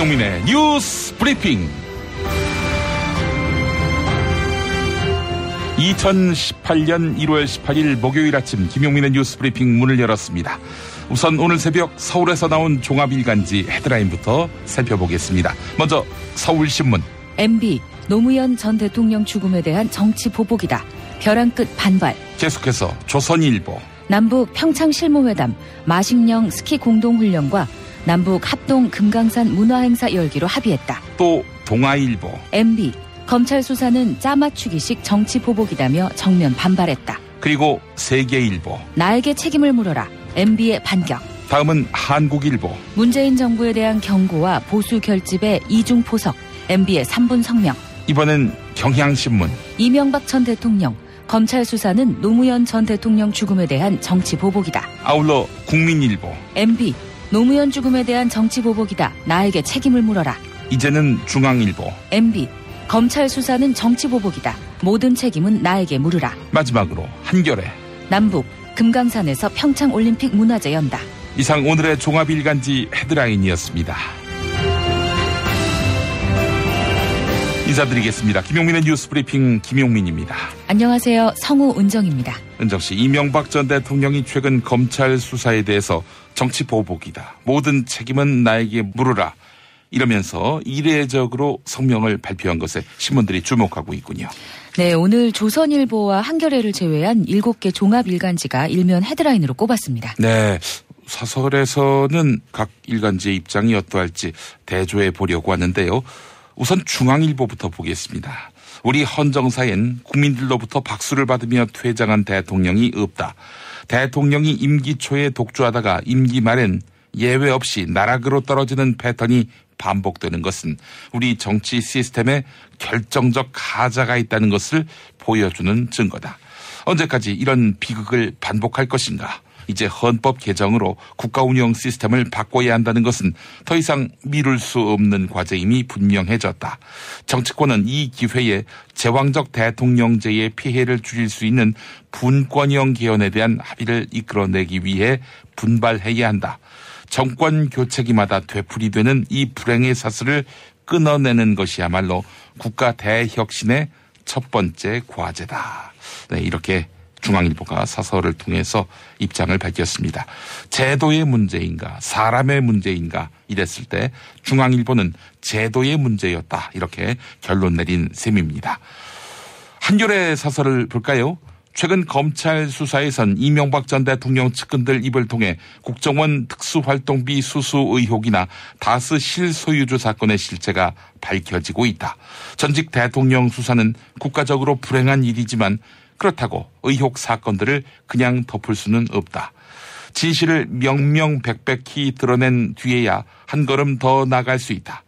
김용민의 뉴스 브리핑. 2018년 1월 18일 목요일 아침 김용민의 뉴스 브리핑 문을 열었습니다. 우선 오늘 새벽 서울에서 나온 종합일간지 헤드라인부터 살펴보겠습니다. 먼저 서울신문. MB 노무현 전 대통령 죽음에 대한 정치 보복이다. 벼랑 끝 반발. 계속해서 조선일보. 남북 평창 실무회담, 마식령 스키 공동훈련과 남북 합동 금강산 문화행사 열기로 합의했다. 또 동아일보. MB 검찰 수사는 짜맞추기식 정치 보복이다며 정면 반발했다. 그리고 세계일보. 나에게 책임을 물어라. MB의 반격. 다음은 한국일보. 문재인 정부에 대한 경고와 보수 결집의 이중 포석. MB의 3분 성명. 이번엔 경향신문. 이명박 전 대통령. 검찰 수사는 노무현 전 대통령 죽음에 대한 정치 보복이다. 아울러 국민일보. MB 노무현 죽음에 대한 정치 보복이다. 나에게 책임을 물어라. 이제는 중앙일보. MB 검찰 수사는 정치 보복이다. 모든 책임은 나에게 물으라. 마지막으로 한겨레. 남북 금강산에서 평창올림픽 문화제 연다. 이상 오늘의 종합일간지 헤드라인이었습니다. 인사드리겠습니다. 김용민의 뉴스 브리핑 김용민입니다. 안녕하세요. 성우 은정입니다. 은정씨, 이명박 전 대통령이 최근 검찰 수사에 대해서 정치 보복이다. 모든 책임은 나에게 물으라. 이러면서 이례적으로 성명을 발표한 것에 신문들이 주목하고 있군요. 네, 오늘 조선일보와 한겨레를 제외한 7개 종합일간지가 일면 헤드라인으로 꼽았습니다. 네, 사설에서는 각 일간지의 입장이 어떠할지 대조해 보려고 하는데요. 우선 중앙일보부터 보겠습니다. 우리 헌정사엔 국민들로부터 박수를 받으며 퇴장한 대통령이 없다. 대통령이 임기 초에 독주하다가 임기 말엔 예외 없이 나락으로 떨어지는 패턴이 반복되는 것은 우리 정치 시스템에 결정적 하자가 있다는 것을 보여주는 증거다. 언제까지 이런 비극을 반복할 것인가? 이제 헌법 개정으로 국가 운영 시스템을 바꿔야 한다는 것은 더 이상 미룰 수 없는 과제임이 분명해졌다. 정치권은 이 기회에 제왕적 대통령제의 피해를 줄일 수 있는 분권형 개헌에 대한 합의를 이끌어내기 위해 분발해야 한다. 정권 교체기마다 되풀이되는 이 불행의 사슬을 끊어내는 것이야말로 국가 대혁신의 첫 번째 과제다. 네, 이렇게 중앙일보가 사설을 통해서 입장을 밝혔습니다. 제도의 문제인가 사람의 문제인가 이랬을 때 중앙일보는 제도의 문제였다. 이렇게 결론 내린 셈입니다. 한겨레 사설을 볼까요? 최근 검찰 수사에선 이명박 전 대통령 측근들 입을 통해 국정원 특수활동비 수수 의혹이나 다스 실소유주 사건의 실체가 밝혀지고 있다. 전직 대통령 수사는 국가적으로 불행한 일이지만 그렇다고 의혹 사건들을 그냥 덮을 수는 없다. 진실을 명명백백히 드러낸 뒤에야 한 걸음 더 나갈 수 있다.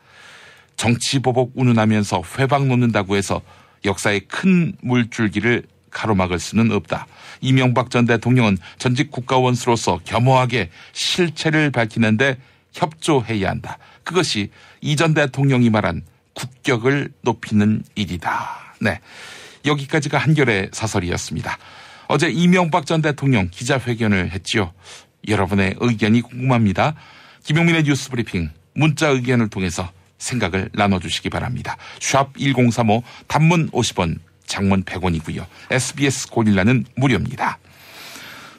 정치보복 운운하면서 회방 놓는다고 해서 역사의 큰 물줄기를 가로막을 수는 없다. 이명박 전 대통령은 전직 국가원수로서 겸허하게 실체를 밝히는데 협조해야 한다. 그것이 이 전 대통령이 말한 국격을 높이는 일이다. 네, 여기까지가 한겨레 사설이었습니다. 어제 이명박 전 대통령 기자회견을 했지요. 여러분의 의견이 궁금합니다. 김용민의 뉴스 브리핑 문자 의견을 통해서 생각을 나눠주시기 바랍니다. 샵 1035 단문 50원 장문 100원이고요. SBS 고릴라는 무료입니다.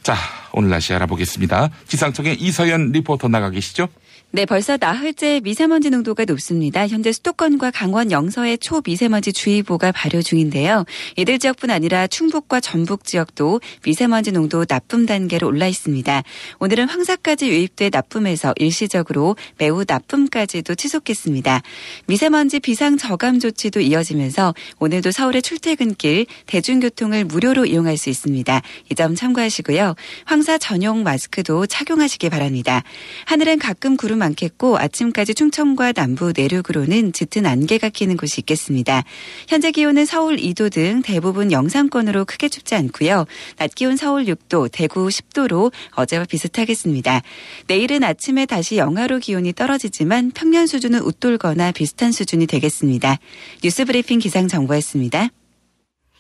자, 오늘 날씨 알아보겠습니다. 기상청의 이서연 리포터 나가 계시죠? 네, 벌써 나흘째 미세먼지 농도가 높습니다. 현재 수도권과 강원 영서에 초미세먼지 주의보가 발효 중인데요. 이들 지역뿐 아니라 충북과 전북 지역도 미세먼지 농도 나쁨 단계로 올라 있습니다. 오늘은 황사까지 유입돼 나쁨에서 일시적으로 매우 나쁨까지도 치솟겠습니다. 미세먼지 비상 저감 조치도 이어지면서 오늘도 서울의 출퇴근길 대중교통을 무료로 이용할 수 있습니다. 이 점 참고하시고요. 황사 전용 마스크도 착용하시기 바랍니다. 하늘은 가끔 구름 많겠고 아침까지 충청과 남부 내륙으로는 짙은 안개가 끼는 곳이 있겠습니다. 현재 기온은 서울 2도 등 대부분 영상권으로 크게 춥지 않고요. 낮 기온 서울 6도, 대구 10도로 어제와 비슷하겠습니다. 내일은 아침에 다시 영하로 기온이 떨어지지만 평년 수준은 웃돌거나 비슷한 수준이 되겠습니다. 뉴스브리핑 기상정보였습니다.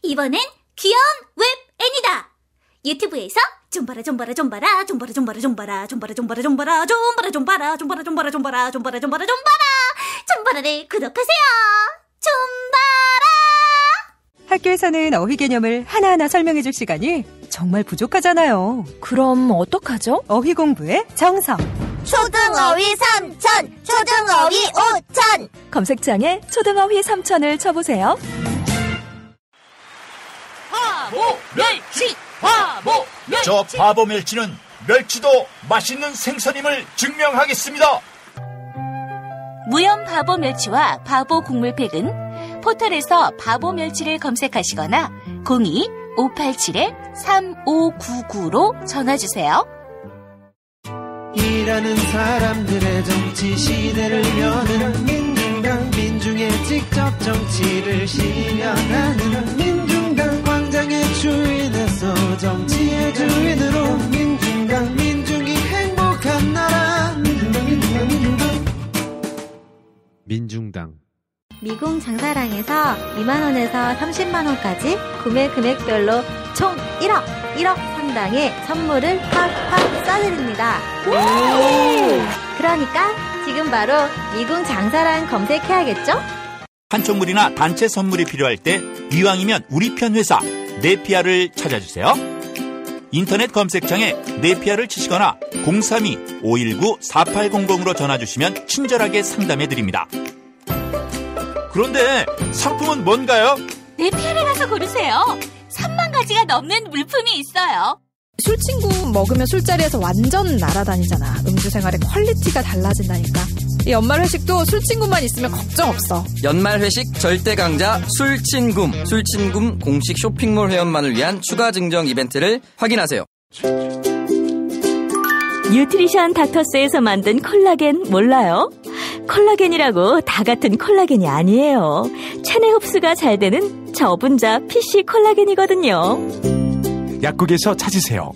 이번엔 귀여운 웹 애니다. 유튜브에서 좀봐라 좀봐라 좀봐라 좀봐라 좀봐라 좀봐라 좀봐라 좀봐라 좀봐라 좀봐라 좀봐라 좀봐라 좀봐라 좀봐라 좀봐라 좀봐라 좀봐라 줌바라를 구독하세요. 줌바라. 학교에서는 어휘 개념을 하나하나 설명해줄 시간이 정말 부족하잖아요. 그럼 어떡하죠? 어휘 공부의 정석. 초등어휘 3천, 초등어휘 5천. 검색창에 초등어휘 3천을 쳐보세요. 바보 멸치, 바보 멸치. 저 바보 멸치는 멸치도 맛있는 생선임을 증명하겠습니다. 무염 바보 멸치와 바보 국물팩은 포털에서 바보 멸치를 검색하시거나 02-587-3599로 전화주세요. 일하는 사람들의 정치 시대를 여는 민중당, 민중의 직접 정치를 실현하는 민중당, 광장의 주인에서 정치의 주인으로 민중당, 민중이 행복한 나라 민중당. 미궁 장사랑에서 2만원에서 30만원까지 구매 금액별로 총 1억 상당의 선물을 팍팍 쏴드립니다. 그러니까 지금 바로 미궁 장사랑 검색해야겠죠? 한총물이나 단체 선물이 필요할 때 이왕이면 우리 편 회사 네피아를 찾아주세요. 인터넷 검색창에 네피아를 치시거나 032-519-4800으로 전화주시면 친절하게 상담해드립니다. 그런데 상품은 뭔가요? 네피아를 가서 고르세요. 3만 가지가 넘는 물품이 있어요. 술친구 먹으면 술자리에서 완전 날아다니잖아. 음주 생활의 퀄리티가 달라진다니까. 이 연말 회식도 술친구만 있으면 걱정 없어. 연말 회식 절대 강자 술친굼. 술친굼 공식 쇼핑몰 회원만을 위한 추가 증정 이벤트를 확인하세요. 뉴트리션 닥터스에서 만든 콜라겐 몰라요? 콜라겐이라고 다 같은 콜라겐이 아니에요. 체내 흡수가 잘 되는 저분자 PC 콜라겐이거든요. 약국에서 찾으세요.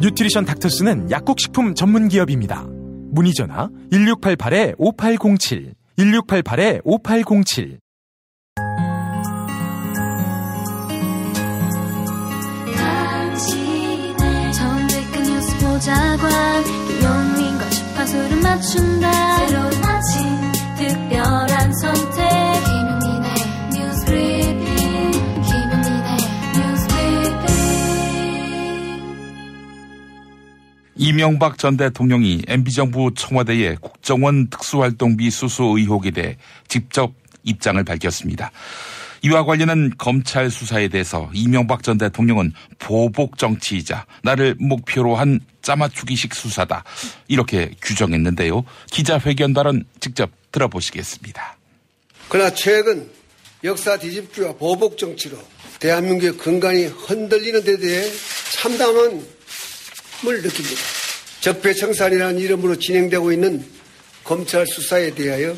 뉴트리션 닥터스는 약국식품 전문기업입니다. 문의전화 1688-5807 1688-5807. 당신의 정직한 뉴스 보자관 김용민과 주파수를 맞춘다. 새로운 아침 특별한 선택 김용민의 뉴스 브리핑. 김용민의 뉴스 브리핑. 이명박 전 대통령이 MB정부 청와대의 국정원 특수활동비 수수 의혹에 대해 직접 입장을 밝혔습니다. 이와 관련한 검찰 수사에 대해서 이명박 전 대통령은 보복 정치이자 나를 목표로 한 짜맞추기식 수사다, 이렇게 규정했는데요. 기자회견 발언 직접 들어보시겠습니다. 그러나 최근 역사 뒤집기와 보복 정치로 대한민국의 근간이 흔들리는 데 대해 참담함을 느낍니다. 적폐청산이라는 이름으로 진행되고 있는 검찰 수사에 대하여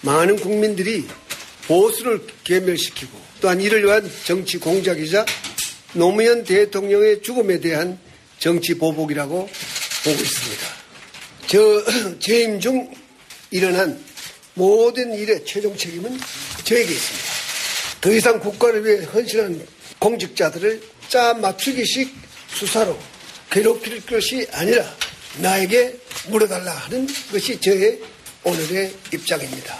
많은 국민들이 보수를 괴멸시키고 또한 이를 위한 정치 공작이자 노무현 대통령의 죽음에 대한 정치 보복이라고 보고 있습니다. 재임 중 일어난 모든 일의 최종 책임은 저에게 있습니다. 더 이상 국가를 위해 헌신한 공직자들을 짜맞추기식 수사로 괴롭힐 것이 아니라 나에게 물어달라 하는 것이 저의 오늘의 입장입니다.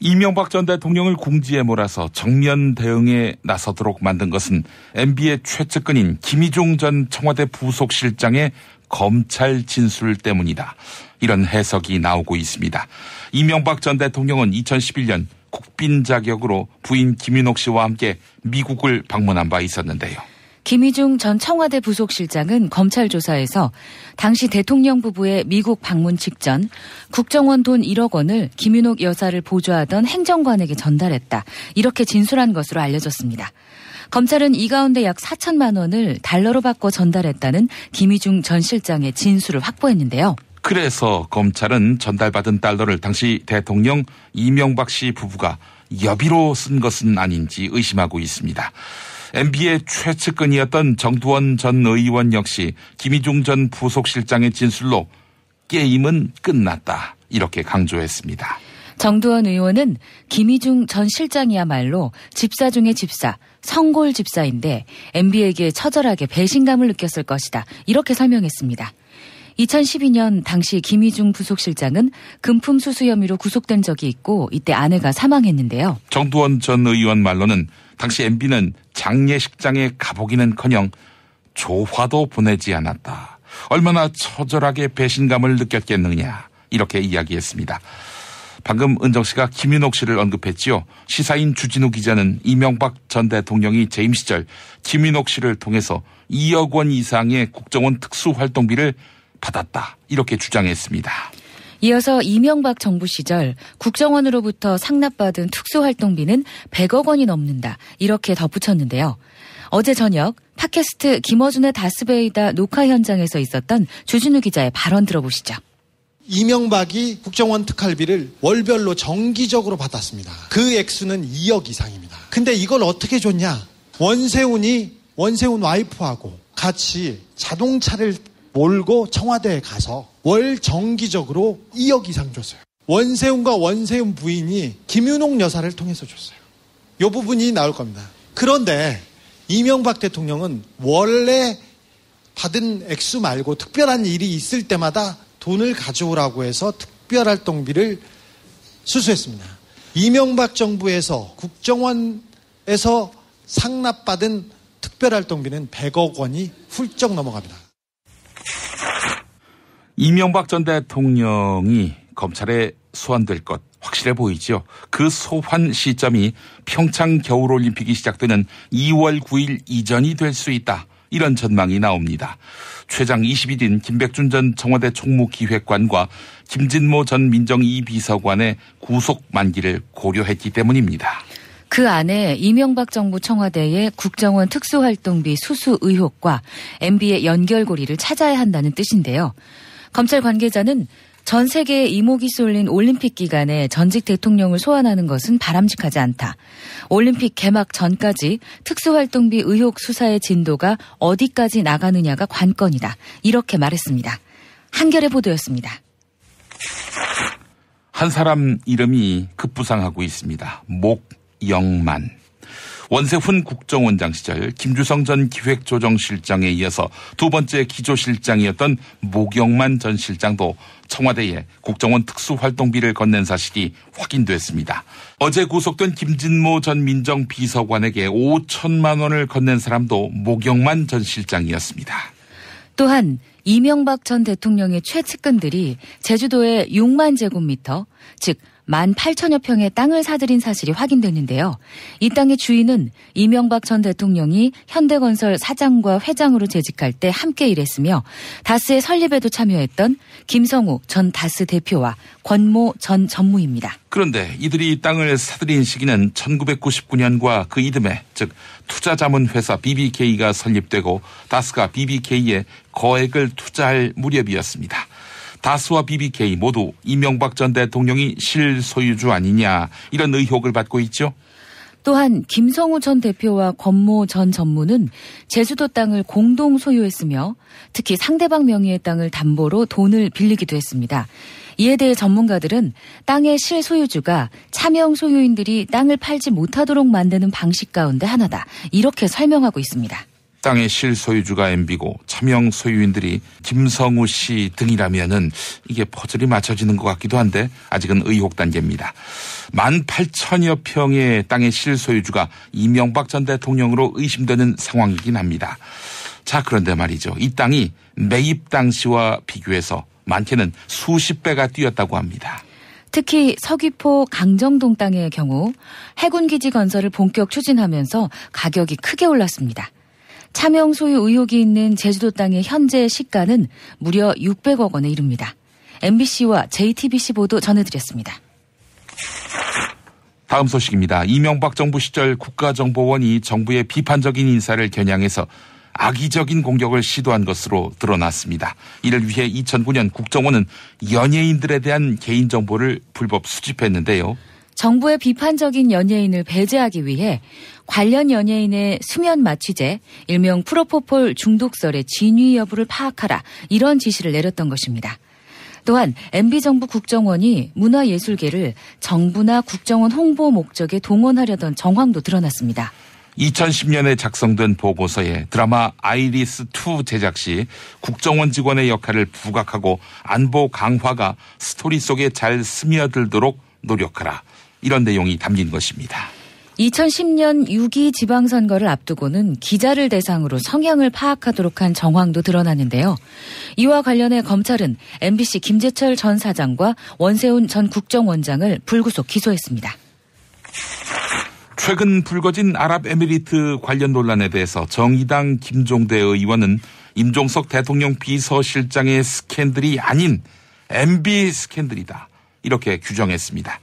이명박 전 대통령을 궁지에 몰아서 정면 대응에 나서도록 만든 것은 MB의 최측근인 김희중 전 청와대 부속실장의 검찰 진술 때문이다, 이런 해석이 나오고 있습니다. 이명박 전 대통령은 2011년 국빈 자격으로 부인 김윤옥 씨와 함께 미국을 방문한 바 있었는데요. 김희중 전 청와대 부속실장은 검찰 조사에서 당시 대통령 부부의 미국 방문 직전 국정원 돈 1억 원을 김윤옥 여사를 보좌하던 행정관에게 전달했다, 이렇게 진술한 것으로 알려졌습니다. 검찰은 이 가운데 약 4천만 원을 달러로 바꿔 전달했다는 김희중 전 실장의 진술을 확보했는데요. 그래서 검찰은 전달받은 달러를 당시 대통령 이명박 씨 부부가 여비로 쓴 것은 아닌지 의심하고 있습니다. MB의 최측근이었던 정두원 전 의원 역시 김희중 전 부속실장의 진술로 게임은 끝났다, 이렇게 강조했습니다. 정두원 의원은 김희중 전 실장이야말로 집사 중의 집사, 성골 집사인데 MB에게 처절하게 배신감을 느꼈을 것이다, 이렇게 설명했습니다. 2012년 당시 김희중 부속실장은 금품 수수 혐의로 구속된 적이 있고 이때 아내가 사망했는데요. 정두원 전 의원 말로는 당시 MB는 장례식장에 가보기는커녕 조화도 보내지 않았다. 얼마나 처절하게 배신감을 느꼈겠느냐 이렇게 이야기했습니다. 방금 은정 씨가 김윤옥 씨를 언급했지요. 시사인 주진우 기자는 이명박 전 대통령이 재임 시절 김윤옥 씨를 통해서 2억 원 이상의 국정원 특수활동비를 받았다 이렇게 주장했습니다. 이어서 이명박 정부 시절 국정원으로부터 상납받은 특수활동비는 100억 원이 넘는다 이렇게 덧붙였는데요. 어제 저녁 팟캐스트 김어준의 다스베이다 녹화 현장에서 있었던 주진우 기자의 발언 들어보시죠. 이명박이 국정원 특활비를 월별로 정기적으로 받았습니다. 그 액수는 2억 이상입니다. 근데 이걸 어떻게 줬냐? 원세훈 와이프하고 같이 자동차를 몰고 청와대에 가서 월 정기적으로 2억 이상 줬어요. 원세훈과 원세훈 부인이 김윤옥 여사를 통해서 줬어요. 이 부분이 나올 겁니다. 그런데 이명박 대통령은 원래 받은 액수 말고 특별한 일이 있을 때마다 돈을 가져오라고 해서 특별활동비를 수수했습니다. 이명박 정부에서 국정원에서 상납받은 특별활동비는 100억 원이 훌쩍 넘어갑니다. 이명박 전 대통령이 검찰에 소환될 것 확실해 보이죠. 그 소환 시점이 평창 겨울올림픽이 시작되는 2월 9일 이전이 될 수 있다. 이런 전망이 나옵니다. 최장 20일인 김백준 전 청와대 총무기획관과 김진모 전 민정 2비서관의 구속 만기를 고려했기 때문입니다. 그 안에 이명박 정부 청와대의 국정원 특수활동비 수수 의혹과 MB의 연결고리를 찾아야 한다는 뜻인데요. 검찰 관계자는 전 세계에 이목이 쏠린 올림픽 기간에 전직 대통령을 소환하는 것은 바람직하지 않다. 올림픽 개막 전까지 특수활동비 의혹 수사의 진도가 어디까지 나가느냐가 관건이다. 이렇게 말했습니다. 한겨레 보도였습니다. 한 사람 이름이 급부상하고 있습니다. 목영만. 원세훈 국정원장 시절 김주성 전 기획조정실장에 이어서 두 번째 기조실장이었던 목영만 전 실장도 청와대에 국정원 특수활동비를 건넨 사실이 확인됐습니다. 어제 구속된 김진모 전 민정비서관에게 5천만 원을 건넨 사람도 목영만 전 실장이었습니다. 또한 이명박 전 대통령의 최측근들이 제주도에 6만 제곱미터, 즉 18,000여 평의 땅을 사들인 사실이 확인됐는데요. 이 땅의 주인은 이명박 전 대통령이 현대건설 사장과 회장으로 재직할 때 함께 일했으며 다스의 설립에도 참여했던 김성우 전 다스 대표와 권모 전 전무입니다. 그런데 이들이 땅을 사들인 시기는 1999년과 그 이듬해, 즉 투자자문회사 BBK가 설립되고 다스가 BBK에 거액을 투자할 무렵이었습니다. 다스와 BBK 모두 이명박 전 대통령이 실소유주 아니냐 이런 의혹을 받고 있죠. 또한 김성우 전 대표와 권모 전 전무는 제주도 땅을 공동 소유했으며 특히 상대방 명의의 땅을 담보로 돈을 빌리기도 했습니다. 이에 대해 전문가들은 땅의 실소유주가 차명 소유인들이 땅을 팔지 못하도록 만드는 방식 가운데 하나다. 이렇게 설명하고 있습니다. 땅의 실소유주가 MB고 차명 소유인들이 김성우 씨 등이라면은 이게 퍼즐이 맞춰지는 것 같기도 한데 아직은 의혹 단계입니다. 18,000여 평의 땅의 실소유주가 이명박 전 대통령으로 의심되는 상황이긴 합니다. 자, 그런데 말이죠. 이 땅이 매입 당시와 비교해서 많게는 수십 배가 뛰었다고 합니다. 특히 서귀포 강정동 땅의 경우 해군기지 건설을 본격 추진하면서 가격이 크게 올랐습니다. 차명 소유 의혹이 있는 제주도 땅의 현재 시가는 무려 600억 원에 이릅니다. MBC와 JTBC 보도 전해드렸습니다. 다음 소식입니다. 이명박 정부 시절 국가정보원이 정부의 비판적인 인사를 겨냥해서 악의적인 공격을 시도한 것으로 드러났습니다. 이를 위해 2009년 국정원은 연예인들에 대한 개인정보를 불법 수집했는데요. 정부의 비판적인 연예인을 배제하기 위해 관련 연예인의 수면 마취제, 일명 프로포폴 중독설의 진위 여부를 파악하라 이런 지시를 내렸던 것입니다. 또한 MB정부 국정원이 문화예술계를 정부나 국정원 홍보 목적에 동원하려던 정황도 드러났습니다. 2010년에 작성된 보고서에 드라마 아이리스2 제작 시 국정원 직원의 역할을 부각하고 안보 강화가 스토리 속에 잘 스며들도록 노력하라. 이런 내용이 담긴 것입니다. 2010년 6.2 지방선거를 앞두고는 기자를 대상으로 성향을 파악하도록 한 정황도 드러나는데요. 이와 관련해 검찰은 MBC 김재철 전 사장과 원세훈 전 국정원장을 불구속 기소했습니다. 최근 불거진 아랍에미리트 관련 논란에 대해서 정의당 김종대 의원은 임종석 대통령 비서실장의 스캔들이 아닌 MB 스캔들이다. 이렇게 규정했습니다.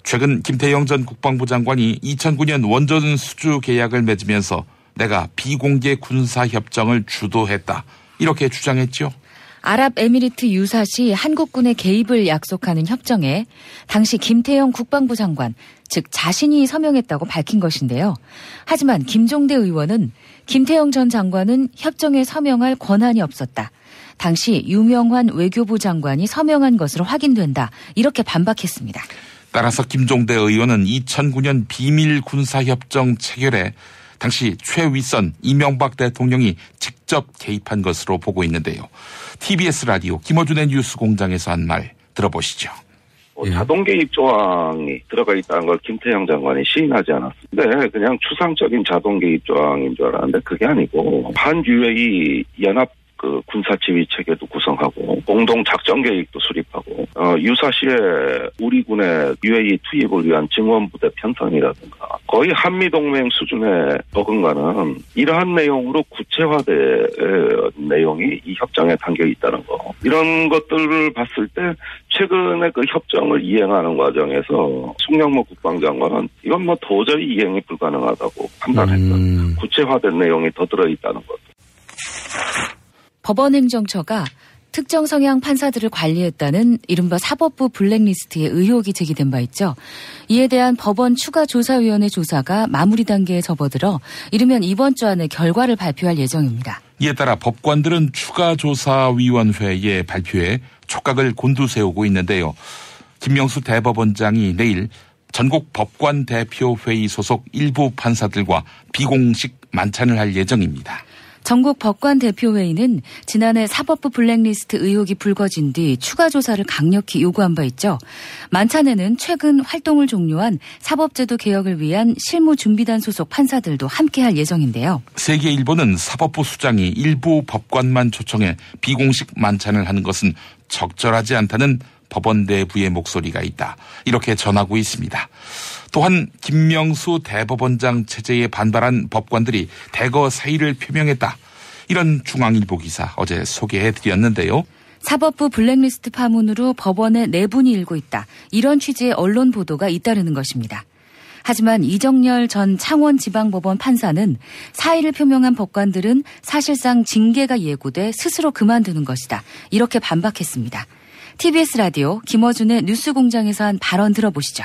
최근 김태형 전 국방부 장관이 2009년 원전 수주 계약을 맺으면서 내가 비공개 군사협정을 주도했다. 이렇게 주장했죠. 아랍에미리트 유사시 한국군의 개입을 약속하는 협정에 당시 김태형 국방부 장관, 즉 자신이 서명했다고 밝힌 것인데요. 하지만 김종대 의원은 김태형 전 장관은 협정에 서명할 권한이 없었다. 당시 유명환 외교부 장관이 서명한 것으로 확인된다. 이렇게 반박했습니다. 따라서 김종대 의원은 2009년 비밀 군사협정 체결에 당시 최윗선 이명박 대통령이 직접 개입한 것으로 보고 있는데요. TBS 라디오 김어준의 뉴스공장에서 한 말 들어보시죠. 자동 개입 조항이 들어가 있다는 걸 김태형 장관이 시인하지 않았습니다. 네, 그냥 추상적인 자동 개입 조항인 줄 알았는데 그게 아니고 한 UAE 연합 군사지휘 체계도 구성하고 공동 작전 계획도 수립하고 유사시에 우리 군의 UAE 투입을 위한 증원부대 편성이라든가 거의 한미동맹 수준에 어긋가는 이러한 내용으로 구체화된 내용이 이 협정에 담겨 있다는 거. 이런 것들을 봤을 때 최근에 그 협정을 이행하는 과정에서 송영무 국방장관은 이건 뭐 도저히 이행이 불가능하다고 판단했던 구체화된 내용이 더 들어있다는 것. 법원행정처가 특정 성향 판사들을 관리했다는 이른바 사법부 블랙리스트의 의혹이 제기된 바 있죠. 이에 대한 법원 추가조사위원회 조사가 마무리 단계에 접어들어 이르면 이번 주 안에 결과를 발표할 예정입니다. 이에 따라 법관들은 추가조사위원회의 발표에 촉각을 곤두세우고 있는데요. 김명수 대법원장이 내일 전국 법관대표회의 소속 일부 판사들과 비공식 만찬을 할 예정입니다. 전국 법관대표회의는 지난해 사법부 블랙리스트 의혹이 불거진 뒤 추가 조사를 강력히 요구한 바 있죠. 만찬에는 최근 활동을 종료한 사법제도 개혁을 위한 실무준비단 소속 판사들도 함께할 예정인데요. 세계일보는 사법부 수장이 일부 법관만 초청해 비공식 만찬을 하는 것은 적절하지 않다는 법원 내부의 목소리가 있다. 이렇게 전하고 있습니다. 또한 김명수 대법원장 체제에 반발한 법관들이 대거 사의를 표명했다. 이런 중앙일보 기사 어제 소개해드렸는데요. 사법부 블랙리스트 파문으로 법원에 내분이 일고 있다. 이런 취지의 언론 보도가 잇따르는 것입니다. 하지만 이정열 전 창원지방법원 판사는 사의를 표명한 법관들은 사실상 징계가 예고돼 스스로 그만두는 것이다. 이렇게 반박했습니다. TBS 라디오 김어준의 뉴스공장에서 한 발언 들어보시죠.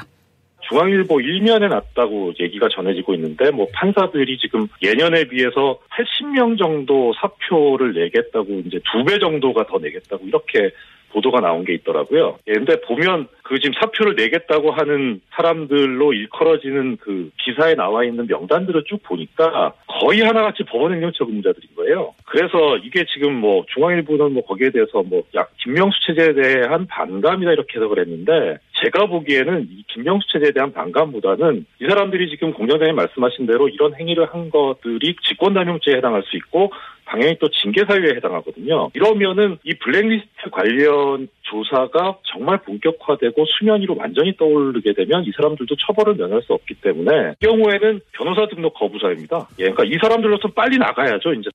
중앙일보 1면에 났다고 얘기가 전해지고 있는데 판사들이 지금 예년에 비해서 80명 정도 사표를 내겠다고 이제 2배 정도가 더 내겠다고 이렇게 보도가 나온 게 있더라고요. 근데 보면 그 지금 사표를 내겠다고 하는 사람들로 일컬어지는 그 기사에 나와 있는 명단들을 쭉 보니까 거의 하나같이 법원행정처 근무자들인 거예요. 그래서 이게 지금 뭐 중앙일보는 뭐 거기에 대해서 뭐 김명수 체제에 대한 반감이다 이렇게 해석을 했는데 제가 보기에는 이 김명수 체제에 대한 반감보다는 이 사람들이 지금 공장장님 말씀하신 대로 이런 행위를 한 것들이 직권남용죄에 해당할 수 있고 당연히 또 징계 사유에 해당하거든요. 이러면은 이 블랙리스트 관련 조사가 정말 본격화되고 수면 위로 완전히 떠오르게 되면 이 사람들도 처벌을 면할 수 없기 때문에 이 경우에는 변호사 등록 거부사입니다. 그러니까 이 사람들로서 빨리 나가야죠. 이제.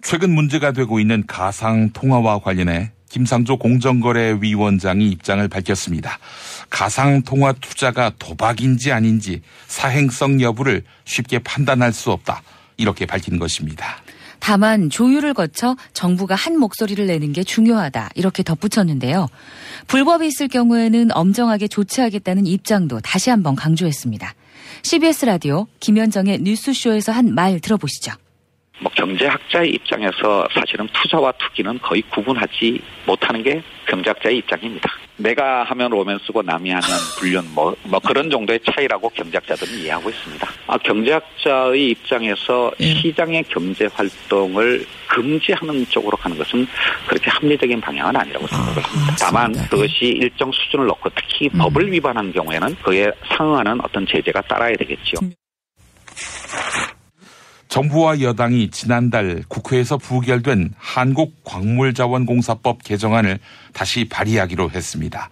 최근 문제가 되고 있는 가상 통화와 관련해 김상조 공정거래위원장이 입장을 밝혔습니다. 가상 통화 투자가 도박인지 아닌지 사행성 여부를 쉽게 판단할 수 없다. 이렇게 밝힌 것입니다. 다만 조율을 거쳐 정부가 한 목소리를 내는 게 중요하다. 이렇게 덧붙였는데요. 불법이 있을 경우에는 엄정하게 조치하겠다는 입장도 다시 한번 강조했습니다. CBS 라디오 김현정의 뉴스쇼에서 한 말 들어보시죠. 경제학자의 입장에서 사실은 투자와 투기는 거의 구분하지 못하는 게 경제학자의 입장입니다. 내가 하면 로맨스고 남이 하면 불륜 그런 정도의 차이라고 경제학자들은 이해하고 있습니다. 경제학자의 입장에서 시장의 경제 활동을 금지하는 쪽으로 가는 것은 그렇게 합리적인 방향은 아니라고 생각을 합니다. 다만 그것이 일정 수준을 놓고 특히 법을 위반한 경우에는 그에 상응하는 어떤 제재가 따라야 되겠죠. 정부와 여당이 지난달 국회에서 부결된 한국광물자원공사법 개정안을 다시 발의하기로 했습니다.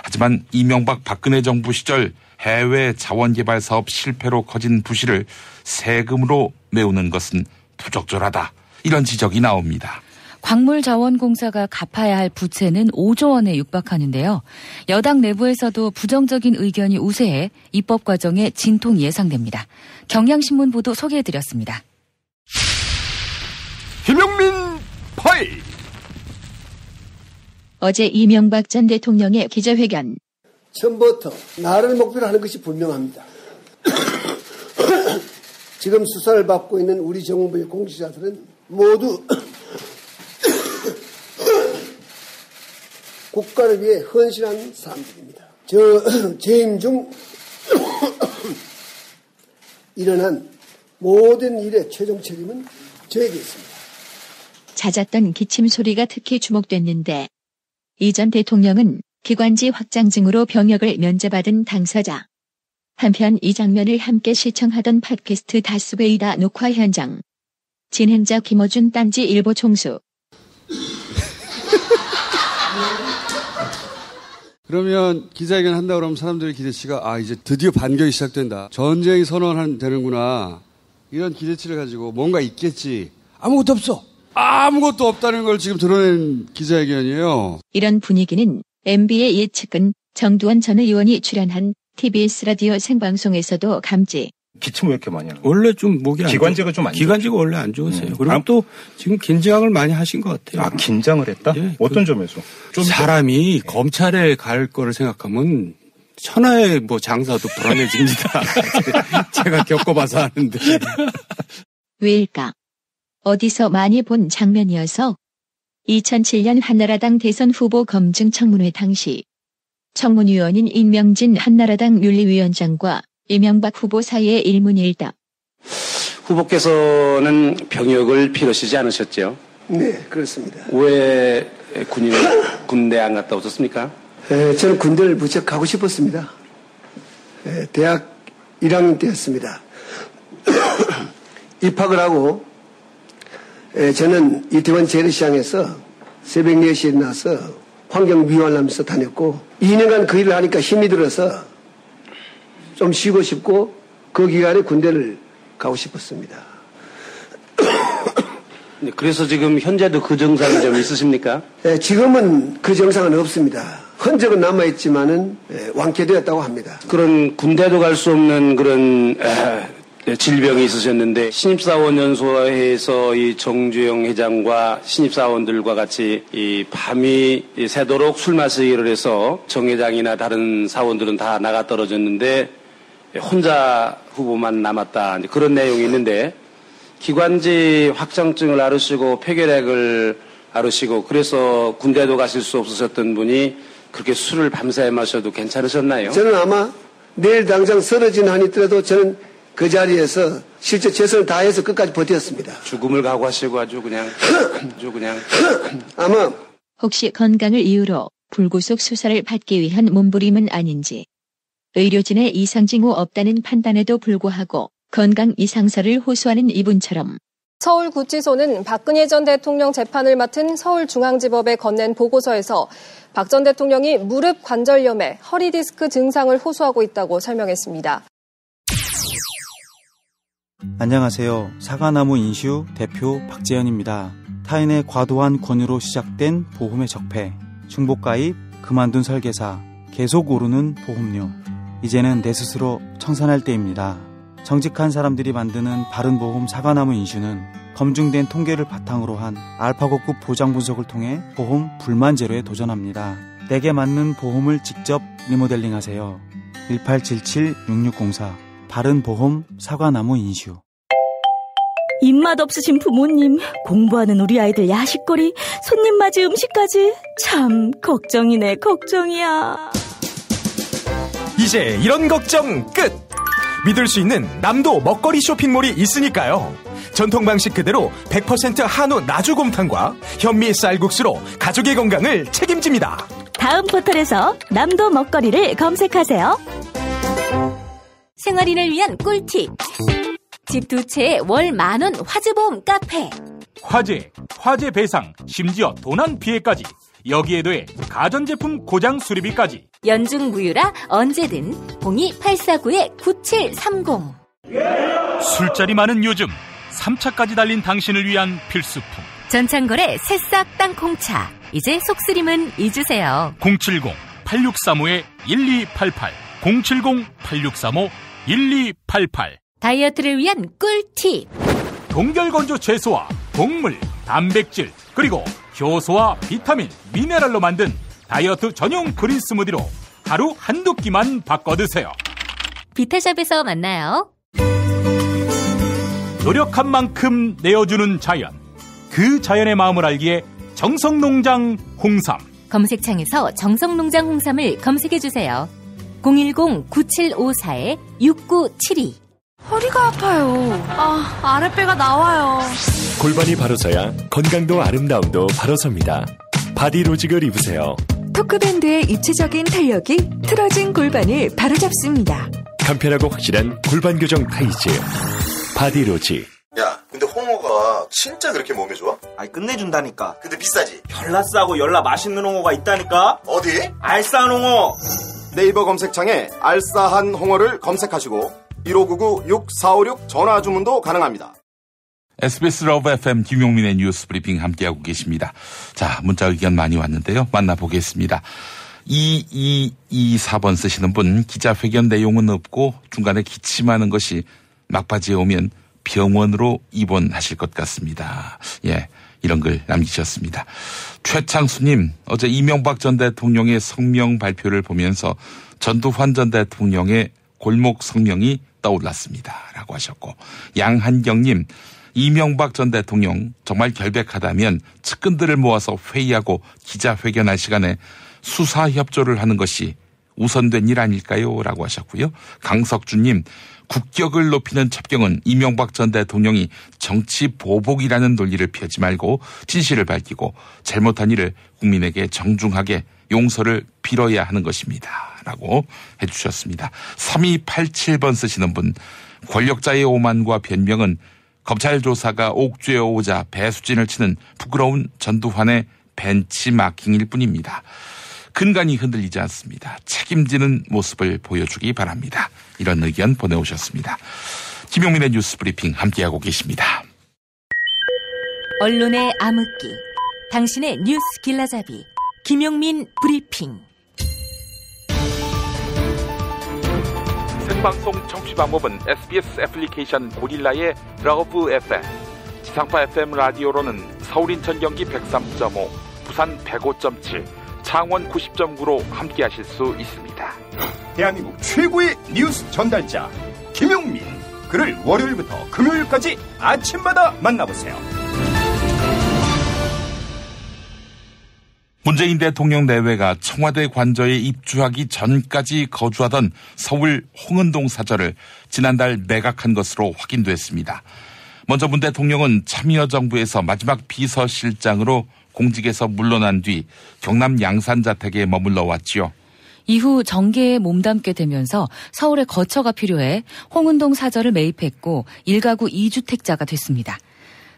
하지만 이명박 박근혜 정부 시절 해외 자원개발 사업 실패로 커진 부실을 세금으로 메우는 것은 부적절하다. 이런 지적이 나옵니다. 광물자원공사가 갚아야 할 부채는 5조 원에 육박하는데요. 여당 내부에서도 부정적인 의견이 우세해 입법 과정에 진통이 예상됩니다. 경향신문 보도 소개해드렸습니다. 김용민 파일. 어제 이명박 전 대통령의 기자회견. 처음부터 나를 목표로 하는 것이 분명합니다. 지금 수사를 받고 있는 우리 정부의 공직자들은 모두 국가를 위해 헌신한 사람들입니다. 재임 중 일어난 모든 일의 최종 책임은 저에게 있습니다. 잦았던 기침 소리가 특히 주목됐는데 이 전 대통령은 기관지 확장증으로 병역을 면제받은 당사자. 한편 이 장면을 함께 시청하던 팟캐스트 다스베이다 녹화 현장. 진행자 김어준 딴지 일보 총수. 그러면 기자회견 한다 그러면 사람들의 기대치가 이제 드디어 반격이 시작된다. 전쟁이 선언되는구나. 이런 기대치를 가지고 뭔가 있겠지. 아무것도 없어. 아무것도 없다는 걸 지금 드러낸 기자회견이에요. 이런 분위기는 MB의 예측은 정두원 전 의원이 출연한 TBS 라디오 생방송에서도 감지. 기침 왜 이렇게 많이 하는 거예요? 원래 좀 목이 기관지가 좀 안 좋아요. 기관지가 원래 안 좋으세요. 그리고 또 지금 긴장을 많이 하신 것 같아요. 긴장을 했다? 네, 어떤 점에서? 사람이 검찰에 갈 거를 생각하면 천하의 장사도 불안해집니다. 제가 겪어봐서 아는데. 왜일까? 어디서 많이 본 장면이어서 2007년 한나라당 대선 후보 검증 청문회 당시 청문위원인 임명진 한나라당 윤리위원장과 이명박 후보 사이의 일문일답. 후보께서는 병역을 필요하시지 않으셨죠? 네, 그렇습니다. 왜 군대 안 갔다 오셨습니까? 저는 군대를 무척 가고 싶었습니다. 대학 1학년 때였습니다. 입학을 하고 저는 이태원 재래시장에서 새벽 4시에 나서 환경미화를 하면서 다녔고 2년간 그 일을 하니까 힘이 들어서 좀 쉬고 싶고 그 기간에 군대를 가고 싶었습니다. 그래서 지금 현재도 그 증상이 좀 있으십니까? 지금은 그 증상은 없습니다. 흔적은 남아있지만은 완쾌되었다고 합니다. 그런 군대도 갈 수 없는 그런 질병이 있으셨는데 신입사원연수회에서 이 정주영 회장과 신입사원들과 같이 이 밤이 새도록 술 마시기를 해서 정 회장이나 다른 사원들은 다 나가 떨어졌는데 혼자 후보만 남았다. 그런 내용이 있는데 기관지 확장증을 앓으시고 폐결핵을 앓으시고 그래서 군대도 가실 수 없으셨던 분이 그렇게 술을 밤새 마셔도 괜찮으셨나요? 저는 아마 내일 당장 쓰러진 한이 있더라도 저는 그 자리에서 실제 최선을 다해서 끝까지 버텼습니다. 죽음을 각오하시고 아주 그냥 아마 혹시 건강을 이유로 불구속 수사를 받기 위한 몸부림은 아닌지. 의료진의 이상 징후 없다는 판단에도 불구하고 건강 이상설을 호소하는 이분처럼 서울구치소는 박근혜 전 대통령 재판을 맡은 서울중앙지법에 건넨 보고서에서 박 전 대통령이 무릎 관절염에 허리 디스크 증상을 호소하고 있다고 설명했습니다. 안녕하세요. 사과나무 인슈 대표 박재현입니다. 타인의 과도한 권유로 시작된 보험의 적폐, 중복가입, 그만둔 설계사, 계속 오르는 보험료. 이제는 내 스스로 청산할 때입니다. 정직한 사람들이 만드는 바른보험 사과나무 인슈는 검증된 통계를 바탕으로 한 알파고급 보장 분석을 통해 보험 불만 제로에 도전합니다. 내게 맞는 보험을 직접 리모델링하세요. 1877-6604 바른보험 사과나무 인슈. 입맛 없으신 부모님, 공부하는 우리 아이들 야식거리, 손님 맞이 음식까지 참 걱정이네, 걱정이야. 이제 이런 걱정 끝! 믿을 수 있는 남도 먹거리 쇼핑몰이 있으니까요. 전통 방식 그대로 100% 한우 나주곰탕과 현미 쌀국수로 가족의 건강을 책임집니다. 다음 포털에서 남도 먹거리를 검색하세요. 생활인을 위한 꿀팁. 집 두 채에 월 10,000원 화재보험 카페. 화재 배상, 심지어 도난 피해까지. 여기에 더해 가전제품 고장 수리비까지. 연중 무휴라 언제든 02849-9730. 술자리 많은 요즘 3차까지 달린 당신을 위한 필수품. 전창걸의 새싹 땅콩차. 이제 속쓰림은 잊으세요. 070-8635-1288 070-8635-1288. 다이어트를 위한 꿀팁. 동결건조 채소와 곡물, 단백질, 그리고 효소와 비타민, 미네랄로 만든 다이어트 전용 그린 스무디로 하루 한두 끼만 바꿔 드세요. 비타샵에서 만나요. 노력한 만큼 내어주는 자연. 그 자연의 마음을 알기에 정성농장 홍삼. 검색창에서 정성농장 홍삼을 검색해주세요. 010-9754-6972. 허리가 아파요. 아랫배가 나와요. 골반이 바로 서야 건강도 아름다움도 바로 섭니다. 바디로직을 입으세요. 토크밴드의 입체적인 탄력이 틀어진 골반을 바로잡습니다. 간편하고 확실한 골반 교정 타이즈 바디로직. 야, 근데 홍어가 진짜 그렇게 몸에 좋아? 아니, 끝내준다니까. 근데 비싸지? 열나 싸고 열나 맛있는 홍어가 있다니까. 어디? 알싸한 홍어. 네이버 검색창에 알싸한 홍어를 검색하시고 1599-6456 전화 주문도 가능합니다. SBS 러브 FM 김용민의 뉴스 브리핑 함께하고 계십니다. 자, 문자 의견 많이 왔는데요. 만나보겠습니다. 2224번 쓰시는 분, 기자회견 내용은 없고 중간에 기침하는 것이 막바지에 오면 병원으로 입원하실 것 같습니다. 예, 이런 글 남기셨습니다. 최창수님, 어제 이명박 전 대통령의 성명 발표를 보면서 전두환 전 대통령의 골목 성명이 떠올랐습니다. 라고 하셨고, 양한경님, 이명박 전 대통령 정말 결백하다면 측근들을 모아서 회의하고 기자회견할 시간에 수사 협조를 하는 것이 우선된 일 아닐까요? 라고 하셨고요. 강석주님, 국격을 높이는 첩경은 이명박 전 대통령이 정치 보복이라는 논리를 펴지 말고 진실을 밝히고 잘못한 일을 국민에게 정중하게 용서를 빌어야 하는 것입니다. 라고 해주셨습니다. 3287번 쓰시는 분, 권력자의 오만과 변명은 검찰 조사가 옥죄어 오자 배수진을 치는 부끄러운 전두환의 벤치마킹일 뿐입니다. 근간이 흔들리지 않습니다. 책임지는 모습을 보여주기 바랍니다. 이런 의견 보내오셨습니다. 김용민의 뉴스 브리핑 함께하고 계십니다. 언론의 암흑기, 당신의 뉴스 길라잡이, 김용민 브리핑. 생방송 청취 방법은 SBS 애플리케이션 고릴라의 러브 FM, 지상파 FM 라디오로는 서울 인천 경기 103.5, 부산 105.7, 창원 90.9로 함께하실 수 있습니다. 대한민국 최고의 뉴스 전달자 김용민, 그를 월요일부터 금요일까지 아침마다 만나보세요. 문재인 대통령 내외가 청와대 관저에 입주하기 전까지 거주하던 서울 홍은동 사저를 지난달 매각한 것으로 확인됐습니다. 먼저 문 대통령은 참여정부에서 마지막 비서실장으로 공직에서 물러난 뒤 경남 양산 자택에 머물러 왔지요. 이후 정계에 몸담게 되면서 서울에 거처가 필요해 홍은동 사저를 매입했고 1가구 2주택자가 됐습니다.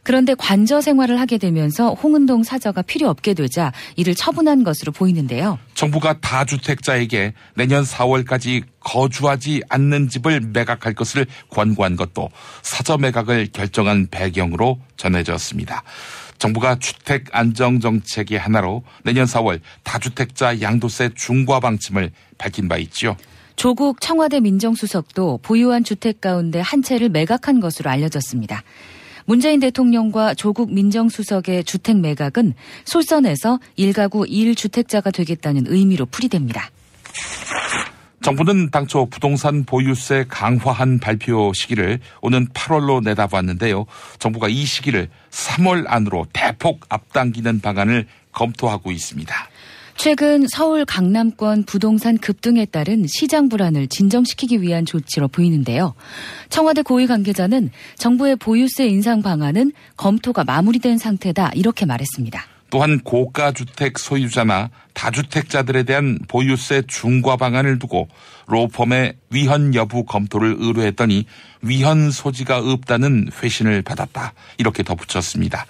그런데 관저 생활을 하게 되면서 홍은동 사저가 필요 없게 되자 이를 처분한 것으로 보이는데요. 정부가 다주택자에게 내년 4월까지 거주하지 않는 집을 매각할 것을 권고한 것도 사저 매각을 결정한 배경으로 전해졌습니다. 정부가 주택 안정 정책의 하나로 내년 4월 다주택자 양도세 중과 방침을 밝힌 바 있지요. 조국 청와대 민정수석도 보유한 주택 가운데 한 채를 매각한 것으로 알려졌습니다. 문재인 대통령과 조국 민정수석의 주택 매각은 솔선해서 1가구 1주택자가 되겠다는 의미로 풀이됩니다. 정부는 당초 부동산 보유세 강화한 발표 시기를 오는 8월로 내다봤는데요. 정부가 이 시기를 3월 안으로 대폭 앞당기는 방안을 검토하고 있습니다. 최근 서울 강남권 부동산 급등에 따른 시장 불안을 진정시키기 위한 조치로 보이는데요. 청와대 고위 관계자는 정부의 보유세 인상 방안은 검토가 마무리된 상태다 이렇게 말했습니다. 또한 고가주택 소유자나 다주택자들에 대한 보유세 중과 방안을 두고 로펌의 위헌 여부 검토를 의뢰했더니 위헌 소지가 없다는 회신을 받았다. 이렇게 덧붙였습니다.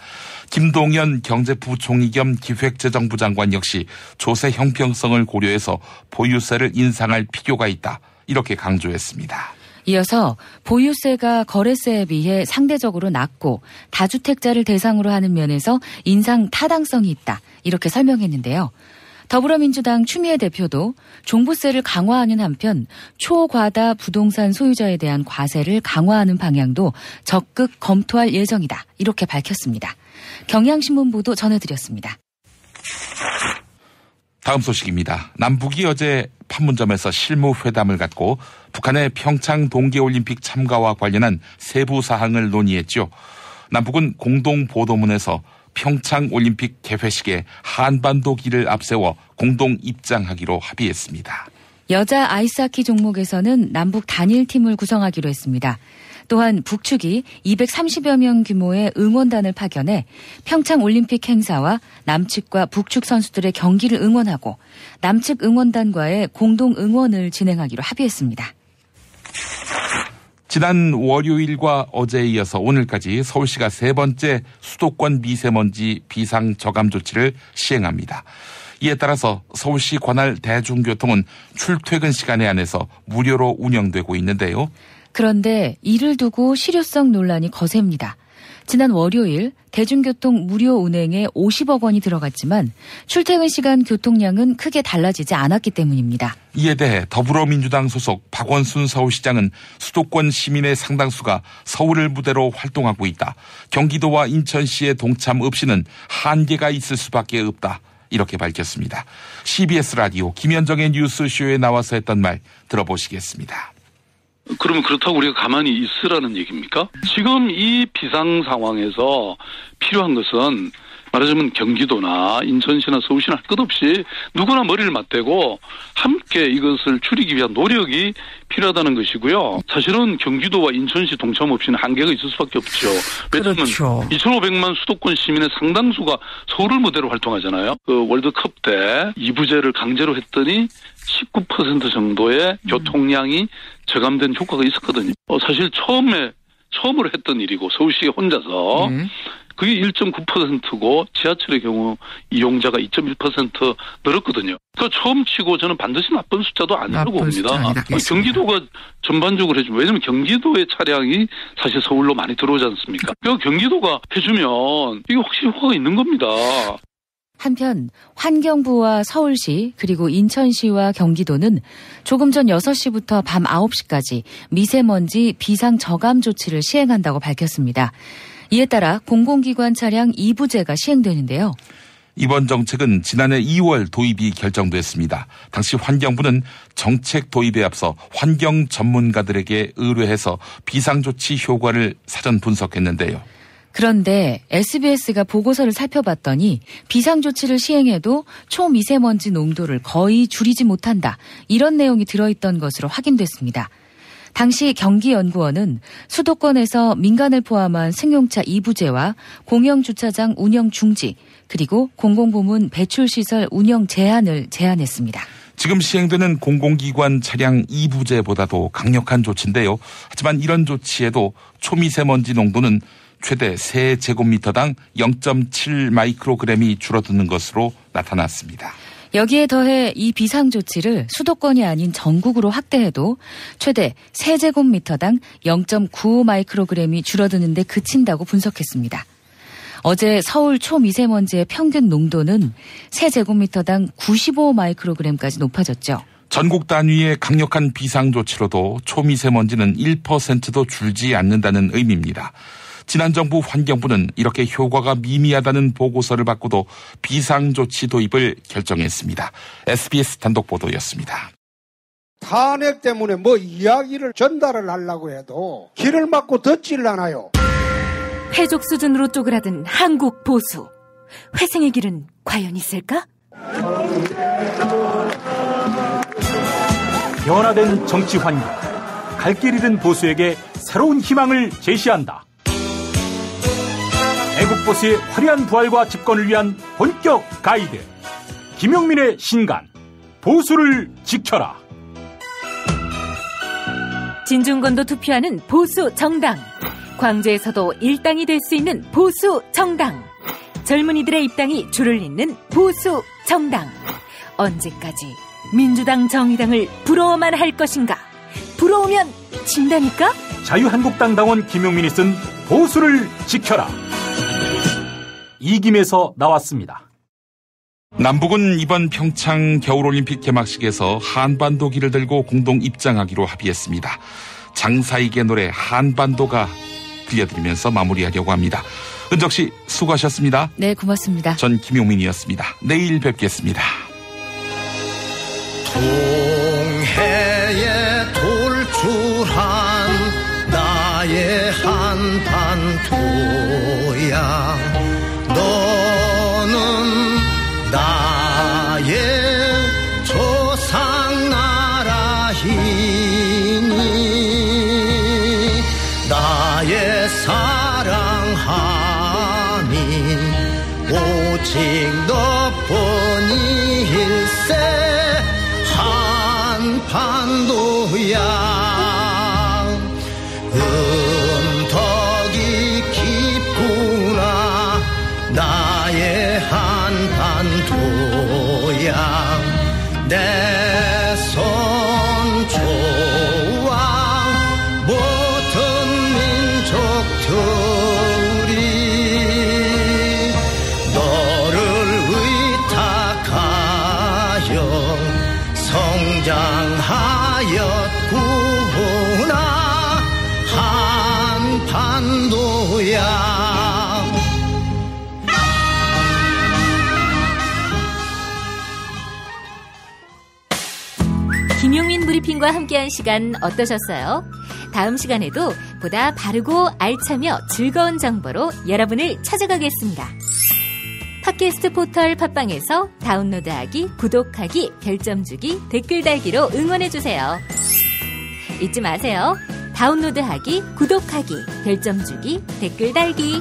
김동연 경제부총리 겸 기획재정부 장관 역시 조세 형평성을 고려해서 보유세를 인상할 필요가 있다. 이렇게 강조했습니다. 이어서 보유세가 거래세에 비해 상대적으로 낮고 다주택자를 대상으로 하는 면에서 인상 타당성이 있다. 이렇게 설명했는데요. 더불어민주당 추미애 대표도 종부세를 강화하는 한편 초과다 부동산 소유자에 대한 과세를 강화하는 방향도 적극 검토할 예정이다. 이렇게 밝혔습니다. 경향신문 보도 전해드렸습니다. 다음 소식입니다. 남북이 어제 판문점에서 실무회담을 갖고 북한의 평창 동계올림픽 참가와 관련한 세부 사항을 논의했죠. 남북은 공동보도문에서 평창올림픽 개회식에 한반도기를 앞세워 공동 입장하기로 합의했습니다. 여자 아이스하키 종목에서는 남북 단일팀을 구성하기로 했습니다. 또한 북측이 230여 명 규모의 응원단을 파견해 평창올림픽 행사와 남측과 북측 선수들의 경기를 응원하고 남측 응원단과의 공동 응원을 진행하기로 합의했습니다. 지난 월요일과 어제에 이어서 오늘까지 서울시가 세 번째 수도권 미세먼지 비상 저감 조치를 시행합니다. 이에 따라서 서울시 관할 대중교통은 출퇴근 시간에 한해서 무료로 운영되고 있는데요. 그런데 이를 두고 실효성 논란이 거셉니다. 지난 월요일 대중교통 무료 운행에 50억 원이 들어갔지만 출퇴근 시간 교통량은 크게 달라지지 않았기 때문입니다. 이에 대해 더불어민주당 소속 박원순 서울시장은 수도권 시민의 상당수가 서울을 무대로 활동하고 있다. 경기도와 인천시의 동참 없이는 한계가 있을 수밖에 없다. 이렇게 밝혔습니다. CBS 라디오 김현정의 뉴스쇼에 나와서 했던 말 들어보시겠습니다. 그러면 그렇다고 우리가 가만히 있으라는 얘기입니까? 지금 이 비상 상황에서 필요한 것은 말하자면 경기도나 인천시나 서울시나 할 것 없이 누구나 머리를 맞대고 함께 이것을 줄이기 위한 노력이 필요하다는 것이고요. 사실은 경기도와 인천시 동참 없이는 한계가 있을 수밖에 없죠. 왜냐하면 그렇죠. 2,500만 수도권 시민의 상당수가 서울을 무대로 활동하잖아요. 그 월드컵 때 2부제를 강제로 했더니 19% 정도의 교통량이 저감된 효과가 있었거든요. 사실 처음으로 했던 일이고 서울시가 혼자서 그게 1.9%고 지하철의 경우 이용자가 2.1% 늘었거든요. 그러니까 처음 치고 저는 반드시 나쁜 숫자도 아니라고 봅니다. 경기도가 전반적으로 해주면 왜냐하면 경기도의 차량이 사실 서울로 많이 들어오지 않습니까? 그러니까 경기도가 해주면 이게 확실히 효과가 있는 겁니다. 한편 환경부와 서울시 그리고 인천시와 경기도는 조금 전 6시부터 밤 9시까지 미세먼지 비상 저감 조치를 시행한다고 밝혔습니다. 이에 따라 공공기관 차량 2부제가 시행되는데요. 이번 정책은 지난해 2월 도입이 결정됐습니다. 당시 환경부는 정책 도입에 앞서 환경 전문가들에게 의뢰해서 비상조치 효과를 사전 분석했는데요. 그런데 SBS가 보고서를 살펴봤더니 비상조치를 시행해도 초미세먼지 농도를 거의 줄이지 못한다. 이런 내용이 들어있던 것으로 확인됐습니다. 당시 경기연구원은 수도권에서 민간을 포함한 승용차 2부제와 공영주차장 운영 중지 그리고 공공부문 배출시설 운영 제한을 제안했습니다. 지금 시행되는 공공기관 차량 2부제보다도 강력한 조치인데요. 하지만 이런 조치에도 초미세먼지 농도는 최대 3제곱미터당 0.7 마이크로그램이 줄어드는 것으로 나타났습니다. 여기에 더해 이 비상조치를 수도권이 아닌 전국으로 확대해도 최대 3제곱미터당 0.95 마이크로그램이 줄어드는데 그친다고 분석했습니다. 어제 서울 초미세먼지의 평균 농도는 3제곱미터당 95 마이크로그램까지 높아졌죠. 전국 단위의 강력한 비상조치로도 초미세먼지는 1%도 줄지 않는다는 의미입니다. 지난 정부 환경부는 이렇게 효과가 미미하다는 보고서를 받고도 비상조치 도입을 결정했습니다. SBS 단독보도였습니다. 탄핵 때문에 뭐 이야기를 전달을 하려고 해도 귀를 막고 듣질 않아요. 회족 수준으로 쪼그라든 한국 보수. 회생의 길은 과연 있을까? 변화된 정치 환경, 갈 길 잃은 보수에게 새로운 희망을 제시한다. 애국 보수의 화려한 부활과 집권을 위한 본격 가이드, 김용민의 신간, 보수를 지켜라. 진중권도 투표하는 보수 정당, 광주에서도 일당이 될 수 있는 보수 정당, 젊은이들의 입당이 줄을 잇는 보수 정당. 언제까지 민주당 정의당을 부러워만 할 것인가? 부러우면 진다니까? 자유한국당 당원 김용민이 쓴 보수를 지켜라. 이김에서 나왔습니다. 남북은 이번 평창 겨울올림픽 개막식에서 한반도기를 들고 공동 입장하기로 합의했습니다. 장사익의 노래 한반도가 들려드리면서 마무리하려고 합니다. 은정씨 수고하셨습니다. 네, 고맙습니다. 전 김용민이었습니다. 내일 뵙겠습니다. 동해에 돌출한 나의 한반도야, 너는 나의 조상나라이니 나의 사랑함이 오직 너뿐일세. 한반도야, 음덕이 깊구나 나의 한반도야. 내 선조와 모든 민족들이 너를 의탁하여 성장하였구나 한반도야. 김용민 브리핑과 함께한 시간 어떠셨어요? 다음 시간에도 보다 바르고 알차며 즐거운 정보로 여러분을 찾아가겠습니다. 팟캐스트 포털 팟빵에서 다운로드하기, 구독하기, 별점 주기, 댓글 달기로 응원해주세요. 잊지 마세요. 다운로드하기, 구독하기, 별점 주기, 댓글 달기.